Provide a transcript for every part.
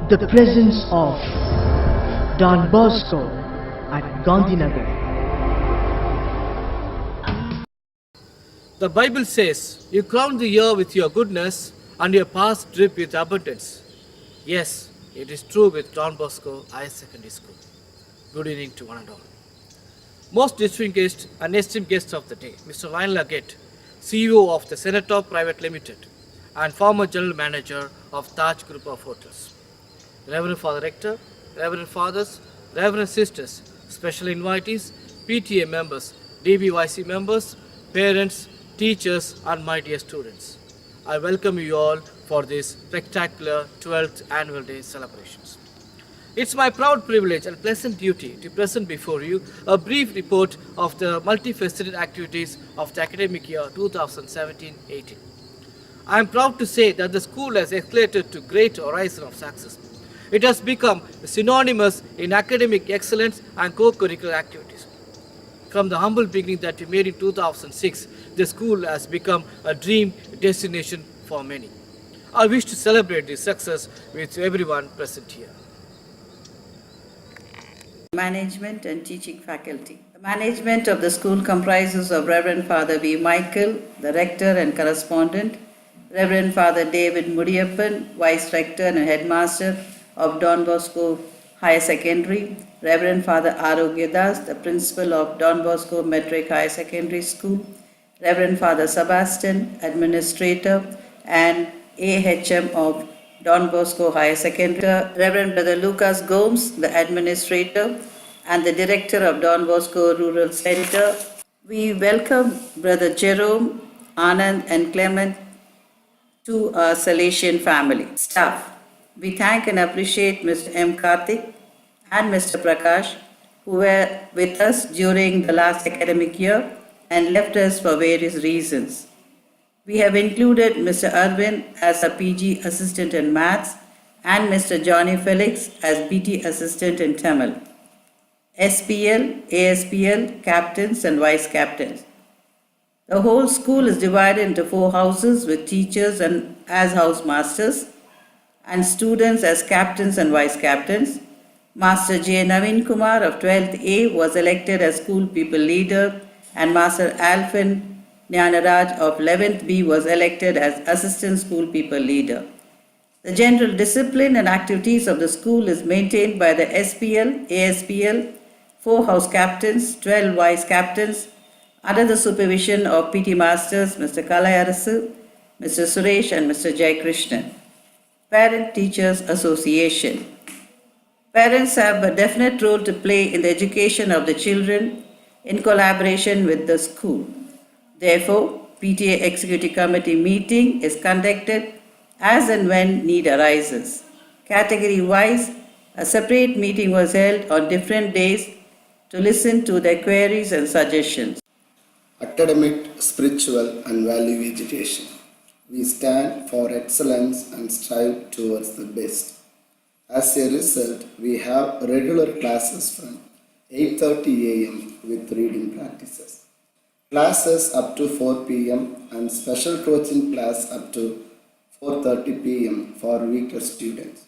the presence of Don Bosco at Gandhinagar. The Bible says, "You crown the year with your goodness, and your paths drip with abundance." Yes, it is true with Don Bosco Higher Secondary School. Good evening to one and all. Most distinguished and esteemed guests of the day, Mr. Lionel Aggett, CEO of the Senator Private Limited and former General Manager of Taj Group of Hotels. Reverend Father Rector, Reverend Fathers, Reverend Sisters, special invitees, PTA members, DBYC members, parents, teachers, and my dear students. I welcome you all for this spectacular 12th Annual Day celebrations. It's my proud privilege and pleasant duty to present before you a brief report of the multifaceted activities of the academic year 2017-18. I am proud to say that the school has escalated to great horizon of success. It has become synonymous in academic excellence and co-curricular activities. From the humble beginning that we made in 2006, the school has become a dream destination for many. I wish to celebrate this success with everyone present here. Management and teaching faculty. The management of the school comprises of Reverend Father V. Michael, the rector and correspondent, Reverend Father David Mudiyappan, Vice Rector and Headmaster of Don Bosco Higher Secondary, Reverend Father Arogyadas, the Principal of Don Bosco Metric Higher Secondary School, Reverend Father Sebastian, Administrator and AHM of Don Bosco Higher Secondary, Reverend Brother Lucas Gomes, the Administrator and the Director of Don Bosco Rural Center. We welcome Brother Jerome, Anand and Clement to our Salesian family. Staff, we thank and appreciate Mr. M. Karthik and Mr. Prakash, who were with us during the last academic year and left us for various reasons. We have included Mr. Arvind as a PG assistant in maths and Mr. Johnny Felix as BT assistant in Tamil. SPL, ASPL, captains and vice captains. The whole school is divided into 4 houses with teachers and as house masters and students as captains and vice captains. Master J. Naveen Kumar of 12th A was elected as school people leader and Master Alvin Jnanaraj of 11th B was elected as assistant school people leader. The general discipline and activities of the school is maintained by the SPL, ASPL, 4 house captains, 12 vice captains, under the supervision of PT Masters Mr. Kalayarasu, Mr. Suresh and Mr. Jai Krishnan. Parent Teachers Association. Parents have a definite role to play in the education of the children in collaboration with the school. Therefore, PTA Executive Committee meeting is conducted as and when need arises. Category-wise, a separate meeting was held on different days to listen to their queries and suggestions. Academic, spiritual and value education. We stand for excellence and strive towards the best. As a result, we have regular classes from 8:30 a.m. with reading practices. Classes up to 4 p.m. and special coaching class up to 4:30 p.m. for weaker students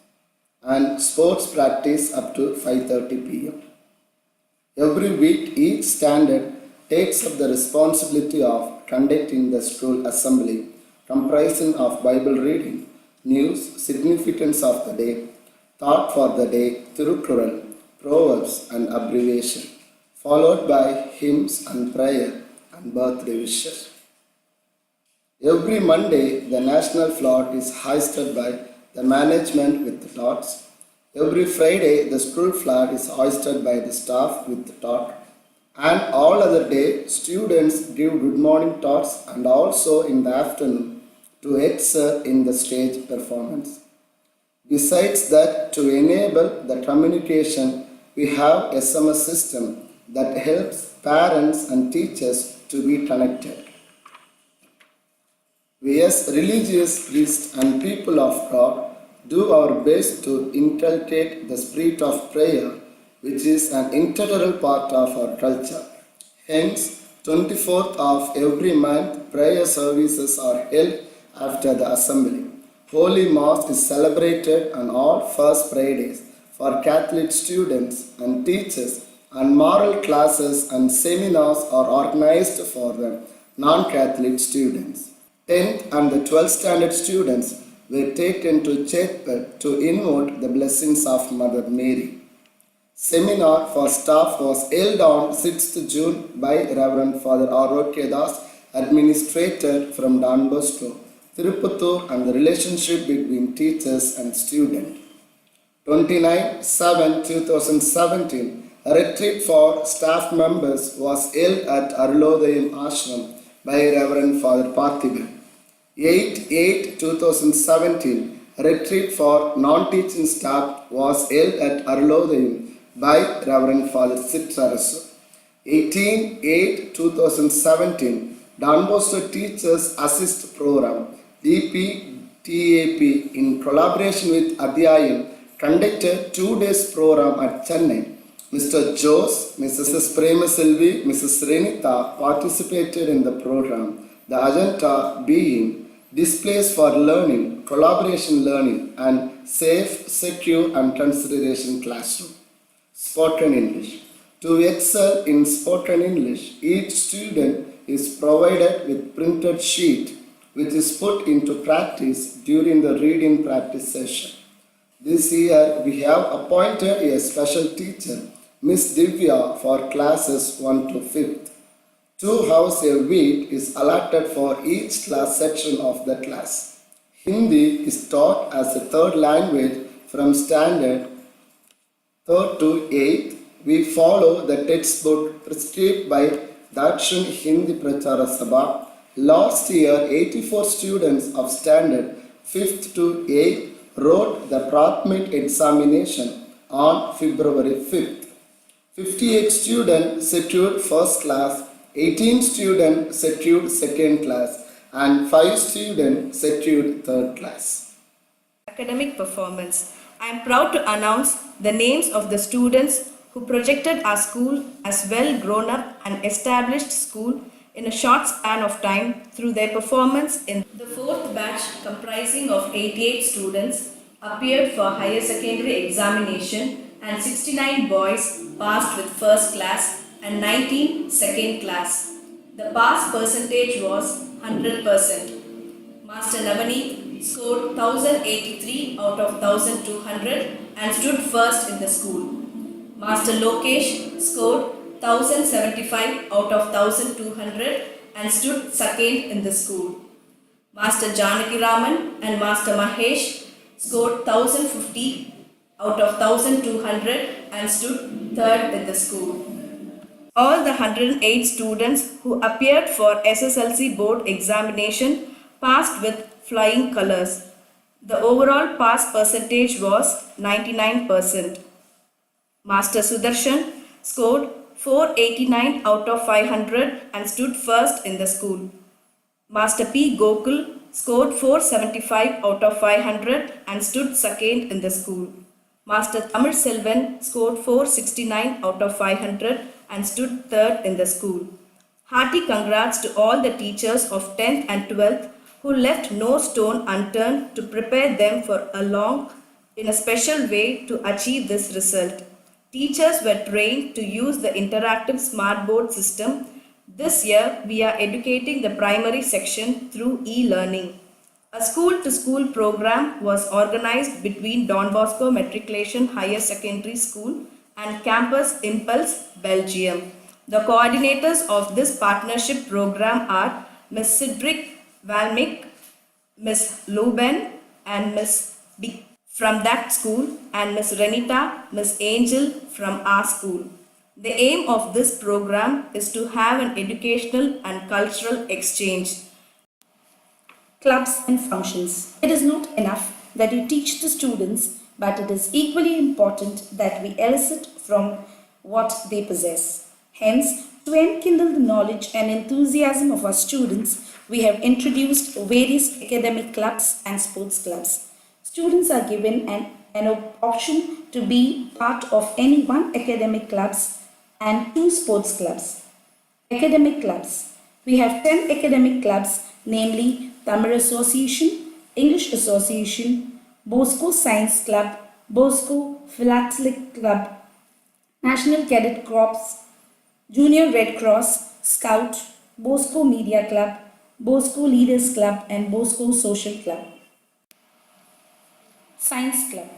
and sports practice up to 5:30 p.m. Every week each standard takes up the responsibility of conducting the school assembly comprising of Bible reading, news, significance of the day, thought for the day, Thirukkural, proverbs and abbreviation, followed by hymns and prayer and birthday wishes. Every Monday, the national flag is hoisted by the management with the thoughts. Every Friday, the school flag is hoisted by the staff with the talk. And all other day, students give good morning talks and also in the afternoon to excel in the stage performance. Besides that, to enable the communication, we have SMS system that helps parents and teachers to be connected. We as religious priests and people of God do our best to inculcate the spirit of prayer, which is an integral part of our culture. Hence, 24th of every month, prayer services are held after the assembly. Holy Mass is celebrated on all first Fridays for Catholic students and teachers, and moral classes and seminars are organized for the non-Catholic students. 10th and the 12th standard students were taken to chapel to invoke the blessings of Mother Mary. Seminar for staff was held on 6th June by Reverend Father Arokya Das, administrator from Don Bosco, Tirupattur, and the relationship between teachers and students. 29/7/2017, a retreat for staff members was held at Arulodayam Ashram by Reverend Father Parthiban. 8/8/2017, a retreat for non-teaching staff was held at Arulodayam by Reverend Father Sitrarasu. 18/8/2017, Don Bosco Teachers Assist Program DPTAP in collaboration with Adhyayam conducted 2 days program at Chennai. Mr. Jose, Mrs. Prema Selvi, Mrs. Renita participated in the program. The agenda being displays for learning, collaboration learning, and safe, secure, and consideration classroom. Spoken English. To excel in spoken English, each student is provided with printed sheet which is put into practice during the reading practice session. This year we have appointed a special teacher, Miss Divya, for classes 1 to 5th. 2 hours a week is allotted for each class section of the class. Hindi is taught as a third language from standard 3rd to 8th. We follow the textbook prescribed by Dakshin Hindi Prachara Sabha. Last year, 84 students of standard 5th to 8th wrote the Prathamik examination on February 5th. 58 students secured first class, 18 students secured second class, and 5 students secured third class. Academic performance. I am proud to announce the names of the students who projected our school as well grown up and established school in a short span of time through their performance in the 4th batch, comprising of 88 students, appeared for higher secondary examination, and 69 boys passed with first class and 19 second class. The pass percentage was 100%. Master Navaneet scored 1083 out of 1200 and stood first in the school. Master Lokesh scored 1075 out of 1200 and stood second in the school. Master Janaki Raman and Master Mahesh scored 1050 out of 1200 and stood third in the school. All the 108 students who appeared for SSLC board examination passed with flying colors. The overall pass percentage was 99%. Master Sudarshan scored 489 out of 500 and stood first in the school. Master P. Gokul scored 475 out of 500 and stood second in the school. Master Tamil Selvan scored 469 out of 500 and stood third in the school. Hearty congrats to all the teachers of 10th and 12th who left no stone unturned to prepare them for a long in a special way to achieve this result. Teachers were trained to use the interactive smart board system. This year, we are educating the primary section through e-learning. A school-to-school program was organized between Don Bosco Matriculation Higher Secondary School and Campus Impulse, Belgium. The coordinators of this partnership program are Ms. Cedric Valmik, Ms. Luben, and Ms. B from that school, and Ms. Renita, Ms. Angel from our school. The aim of this program is to have an educational and cultural exchange. Clubs and functions. It is not enough that you teach the students, but it is equally important that we elicit from what they possess. Hence, to enkindle the knowledge and enthusiasm of our students, we have introduced various academic clubs and sports clubs. Students are given an option to be part of any one academic clubs and 2 sports clubs. Academic clubs. We have 10 academic clubs, namely Tamil Association, English Association, Bosco Science Club, Bosco Philatelic Club, National Cadet Corps, Junior Red Cross, Scout, Bosco Media Club, Bosco Leaders Club, and Bosco Social Club. Science Club.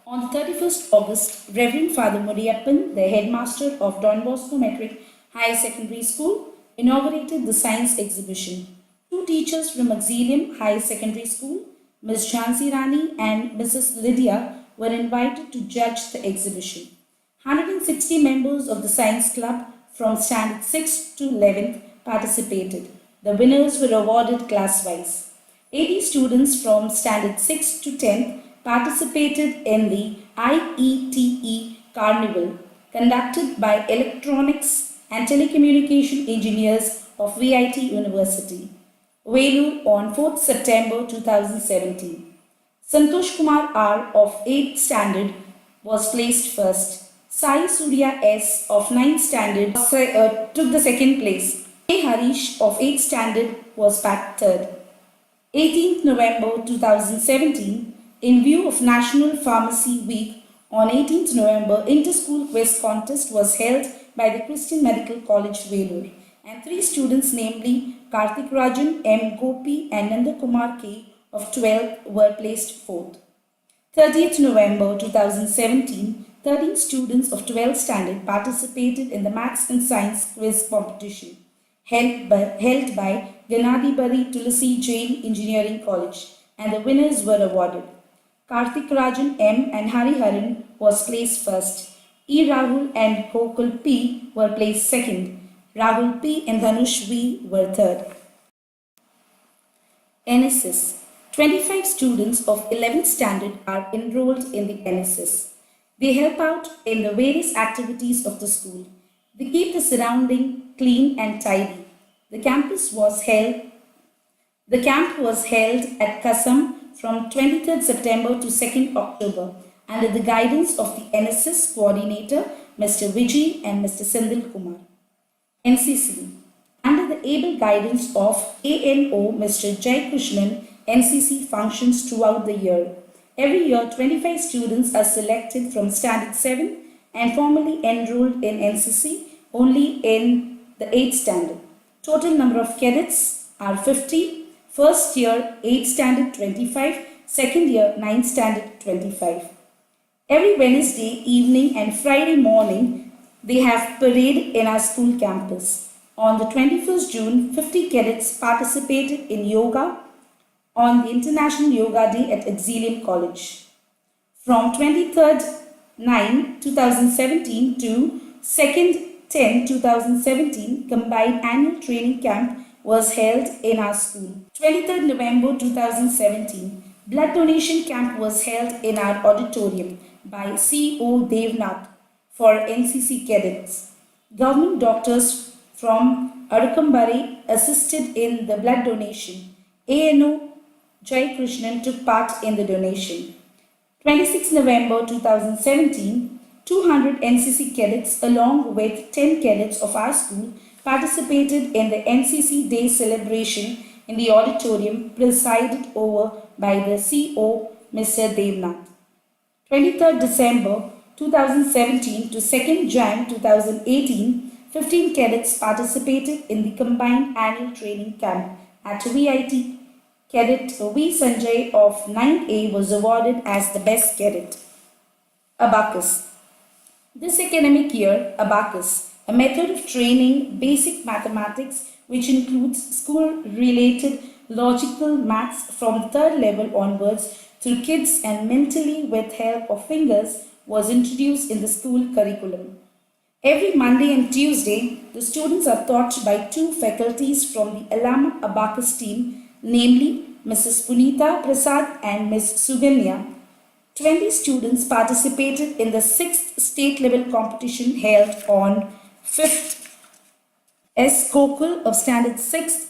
On the 31st August, Reverend Father Muriyappan, the headmaster of Don Bosco Metric Higher Secondary School, inaugurated the science exhibition. Two teachers from Auxilium Higher Secondary School, Ms. Jhansi Rani and Mrs. Lydia, were invited to judge the exhibition. 160 members of the Science Club from Standard 6 to 11th participated. The winners were awarded class-wise. 80 students from Standard 6 to 10th participated in the IETE Carnival conducted by Electronics and Telecommunication Engineers of VIT University, Vellore on 4th September 2017. Santosh Kumar R of 8th Standard was placed first. Sai Surya S of 9th Standard took the second place. A. Harish of 8th Standard was packed third. 18th November 2017, in view of National Pharmacy Week, on 18th November, Inter-School Quiz Contest was held by the Christian Medical College, Vellore, and 3 students, namely Karthik Rajan, M. Gopi and Nanda Kumar K of 12th were placed 4th. 30th November 2017, 13 students of 12th standard participated in the Maths and Science Quiz competition held by Ganadibari Tulasi Jain Engineering College, and the winners were awarded. Karthik Rajan M and Hari Haran was placed first. E. Rahul and Gokul P were placed second. Rahul P and Dhanush V were third. NSS. 25 students of 11th standard are enrolled in the NSS. They help out in the various activities of the school. They keep the surrounding clean and tidy. The camp was held at Kasam from 23rd September to 2nd October under the guidance of the NSS coordinator Mr. Vijay and Mr. Sendil Kumar. NCC. Under the able guidance of ANO Mr. Jai Krishnan, NCC functions throughout the year. Every year, 25 students are selected from Standard 7 and formally enrolled in NCC only in the 8th standard. Total number of cadets are 50. First year, 8th standard 25. Second year, 9th standard 25. Every Wednesday evening and Friday morning, they have parade in our school campus. On the 21st June, 50 cadets participated in yoga on the International Yoga Day at Auxilium College. From 23rd 9/2017 to 2nd 10/2017, combined annual training camp was held in our school. 23rd November 2017, blood donation camp was held in our auditorium by C.O. Devnath for NCC cadets. Government doctors from Adukambari assisted in the blood donation. ANO Jai Krishnan took part in the donation. 26 November 2017, 200 NCC cadets along with 10 cadets of our school participated in the NCC Day celebration in the auditorium presided over by the CO Mr. Devnath. 23rd December 2017 to 2nd Jan 2018, 15 cadets participated in the combined annual training camp at VIT. Cadet V. Sanjay of 9A was awarded as the best cadet. Abacus. This academic year, Abacus, a method of training basic mathematics which includes school-related logical maths from third level onwards to kids and mentally with help of fingers, was introduced in the school curriculum. Every Monday and Tuesday, the students are taught by 2 faculties from the Alama Abacus team, namely Mrs. Punita Prasad and Ms. Suganya. 20 students participated in the 6th state level competition held on 5th. S. Gokul of Standard 6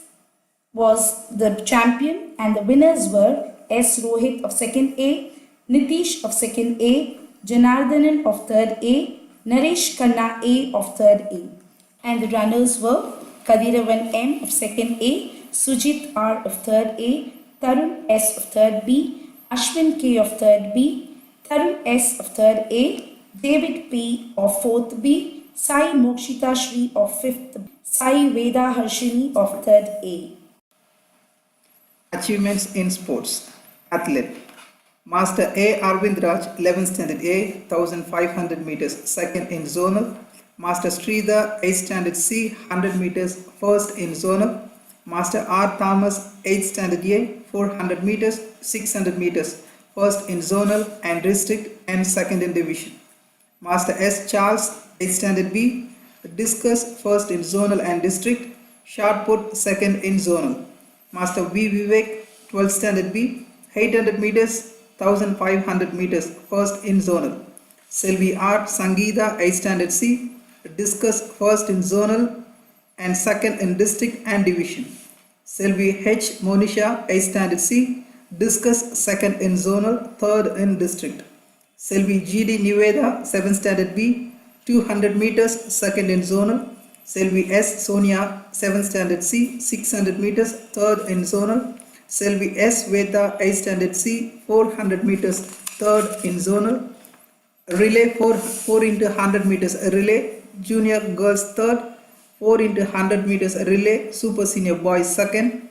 was the champion and the winners were S. Rohit of 2nd A, Nitish of 2nd A, Janardhanan of 3rd A, Naresh Khanna A of 3rd A. And the runners were Kadiravan M of 2nd A, Sujit R of 3rd A, Tarun S of 3rd B, Ashwin K of 3rd B, Tarun S of 3rd A, David P of 4th B, Sai Mokshita Shri of 5th B, Sai Veda Harshini of 3rd A. Achievements in sports. Athlete. Master A. Arvind Raj, 11th Standard A, 1500 meters, second in zonal. Master Sridhar, 8th Standard C, 100 meters, first in zonal. Master R. Thomas, 8th Standard A, 400 meters, 600 meters, first in zonal and district and second in division. Master S. Charles, 8th Standard B, discus, first in zonal and district, shot put, second in zonal. Master V. Vivek, 12th Standard B, 800 meters, 1500 meters, first in zonal. Selvi R. Sangeeta, 8th Standard C, discus, first in zonal and second in district and division. Selvi H. Monisha, 8th Standard C, discus, second in zonal, third in district. Selvi G.D. Niveda, 7th Standard B, 200 meters, second in zonal. Selvi S. Sonia, 7th Standard C, 600 meters, third in zonal. Selvi S. Veda, 8th Standard C, 400 meters, third in zonal. Relay 4 into 100 meters relay, junior girls third, 4 into 100 meters relay, super senior boys second.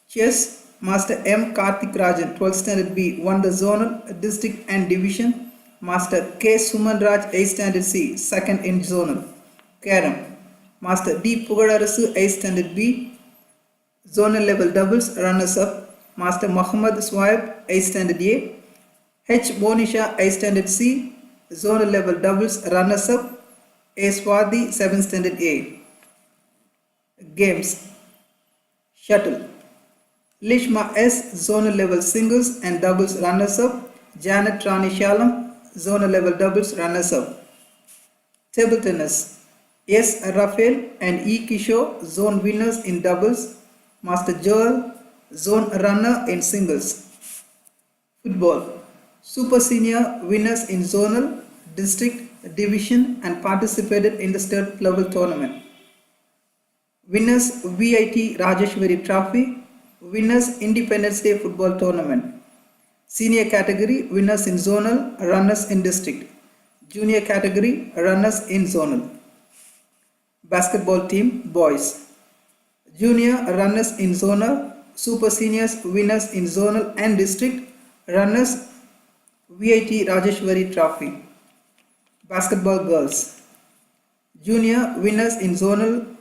Chess, Master M. Karthik Rajan, 12th Standard B, won the zonal, district and division. Master K. Suman Raj, 8th Standard C, second in zonal. Carom, Master D. Pugadarasu, 8th Standard B, zonal level doubles, runners up. Master Muhammad Swaib, 8th Standard A. H. Bonisha, 8th Standard C, zonal level doubles, runners up. A. Swati, 7th Standard A. Games. Shuttle. Lishma S. zonal level singles and doubles, runners up. Janet Rani Shalam, zonal level doubles, runners up. Table tennis. S. Rafael and E. Kishore, zone winners in doubles. Master Joel, zone runner in singles. Football. Super senior winners in zonal, district, division and participated in the state level tournament. Winners VIT Rajeshwari Trophy. Winners Independence Day Football Tournament. Senior category winners in zonal, runners in district. Junior category runners in zonal. Basketball team boys. Junior runners in zonal, super seniors winners in zonal and district, runners VIT Rajeshwari Trophy. Basketball girls. Junior winners in zonal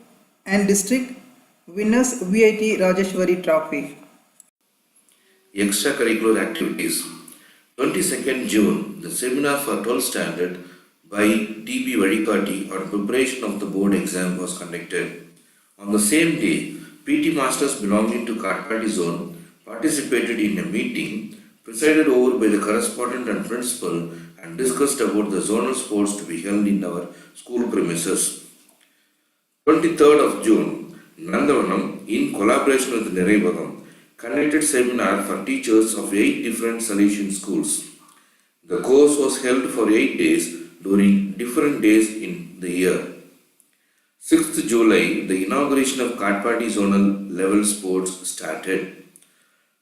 and district, winners VIT Rajeshwari Trophy. Extracurricular activities. 22nd June, the seminar for 12th standard by TB Vadikati on preparation of the board exam was conducted. On the same day, PT masters belonging to Katpadi zone participated in a meeting presided over by the correspondent and principal and discussed about the zonal sports to be held in our school premises. 23rd of June, Nandavanam, in collaboration with Niraivagam, conducted seminar for teachers of 8 different Salesian schools. The course was held for 8 days during different days in the year. 6th July, the inauguration of Katpadi zonal level sports started.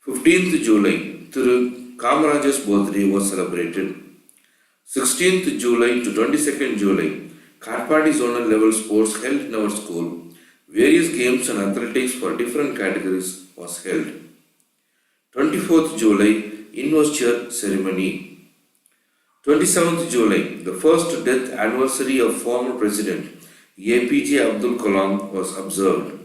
15th July, Thiru Kamaraja's birthday was celebrated. 16th July to 22nd July, Katpadi zonal level sports held in our school. Various games and athletics for different categories was held. 24th July, investiture ceremony. 27th July, the first death anniversary of former President APJ Abdul Kalam was observed.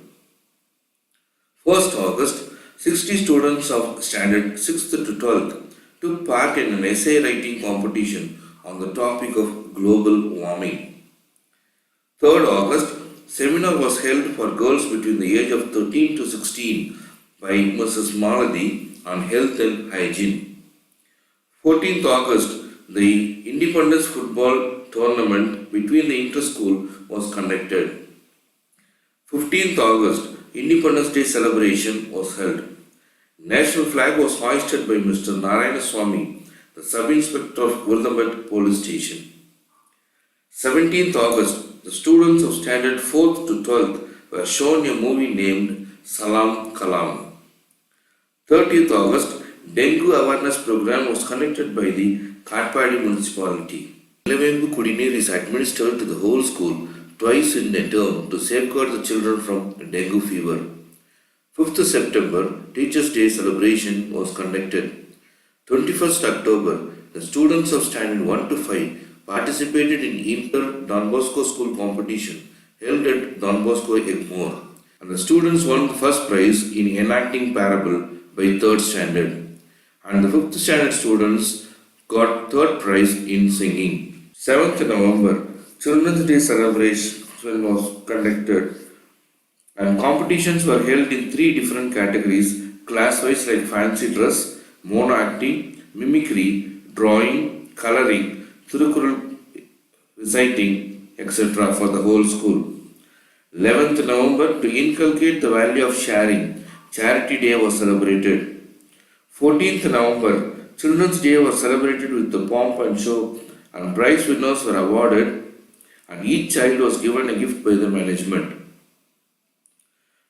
1st August, 60 students of standard 6th to 12th took part in an essay writing competition on the topic of global warming. 3rd August, seminar was held for girls between the age of 13 to 16 by Mrs. Maladi on health and hygiene. 14th August, the Independence Football Tournament between the inter-school was conducted. 15th August, Independence Day celebration was held. National flag was hoisted by Mr. Narayana Swamy, the Sub-Inspector of Vurdambat Police Station. 17th August, the students of standard 4th to 12th were shown a movie named Salam Kalam. 30th August, Dengue Awareness Program was conducted by the Katpadi Municipality. Nilavembu Kudineer is administered to the whole school twice in a term to safeguard the children from dengue fever. 5th September, Teachers' Day celebration was conducted. 21st October, the students of Standard 1 to 5 participated in Inter Don Bosco School competition held at Don Bosco Egmore, and the students won the first prize in enacting parable by 3rd standard, and the 5th standard students got 3rd prize in singing. 7th November, Children's Day celebration was conducted, and competitions were held in 3 different categories, class-wise like fancy dress, mono acting, mimicry, drawing, coloring, Thirukural reciting, etc. for the whole school. 11th November, to inculcate the value of sharing, Charity Day was celebrated. 14th November, Children's Day was celebrated with the pomp and show, and prize winners were awarded, and each child was given a gift by the management.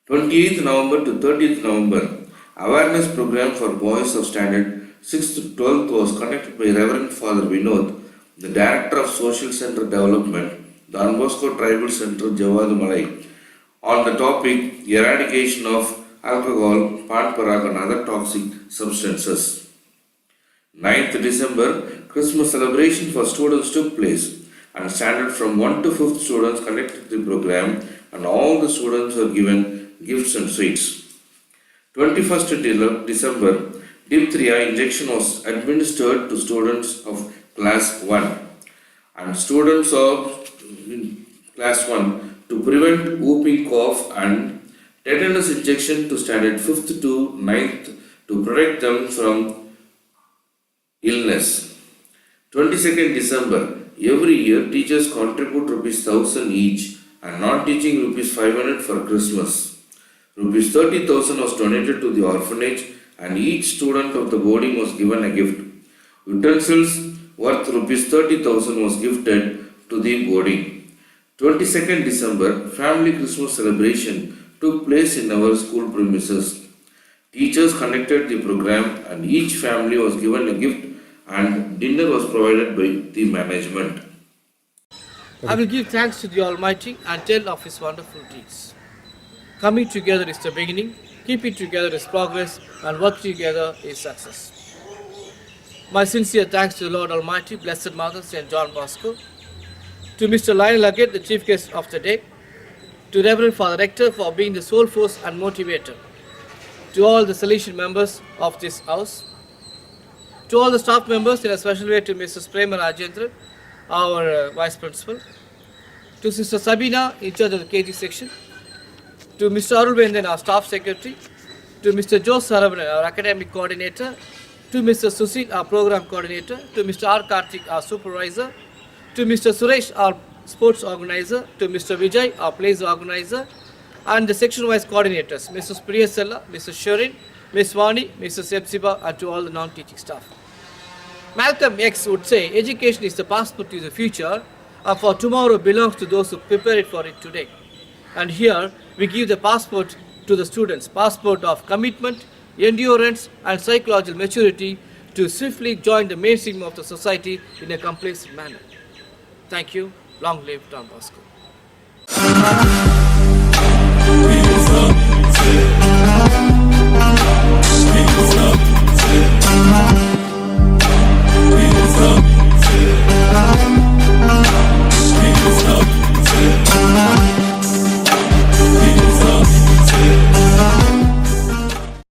28th November to 30th November, awareness program for boys of standard 6th to 12th was conducted by Reverend Father Vinod, the Director of Social Center Development, Don Bosco Tribal Center, Javadu on the topic eradication of alcohol, pan parak and other toxic substances. 9th December, Christmas celebration for students took place, and standard from 1 to 5th students conducted the program, and all the students were given gifts and sweets. 21st December, diphtheria injection was administered to students of class 1, and students of class 1 to prevent whooping cough, and tetanus injection to standard 5th to 9th to protect them from illness. 22nd December, every year teachers contribute ₹1,000 each, and non-teaching ₹500 for Christmas. ₹30,000 was donated to the orphanage, and each student of the boarding was given a gift. Utensils worth ₹30,000 was gifted to the boarding. 22nd December, family Christmas celebration took place in our school premises. Teachers conducted the program, and each family was given a gift, and dinner was provided by the management. I will give thanks to the Almighty and tell of His wonderful deeds. Coming together is the beginning, keeping together is progress, and working together is success. My sincere thanks to the Lord Almighty, Blessed Mother, St. John Bosco, to Mr. Lionel Luggett, the chief guest of the day, to Reverend Father Rector for being the sole force and motivator, to all the Salesian members of this house, to all the staff members, in a special way to Mrs. Prema Rajendra, our Vice Principal, to Sister Sabina, in charge of the KG section, to Mr. Arulvendan, our Staff Secretary, to Mr. Joe Saravanan, our Academic Coordinator, to Mr. Susil, our Program Coordinator, to Mr. R. Karthik, our Supervisor, to Mr. Suresh, our Sports Organizer, to Mr. Vijay, our Plays Organizer, and the section-wise coordinators, Mrs. Priyasella, Mrs. Sherin, Ms. Vani, Mrs. Epsiba, and to all the non-teaching staff. Malcolm X would say, education is the passport to the future, and for tomorrow belongs to those who prepare it for it today. And here, we give the passport to the students, passport of commitment, endurance, and psychological maturity to swiftly join the mainstream of the society in a complacent manner. Thank you. Long live Don Bosco.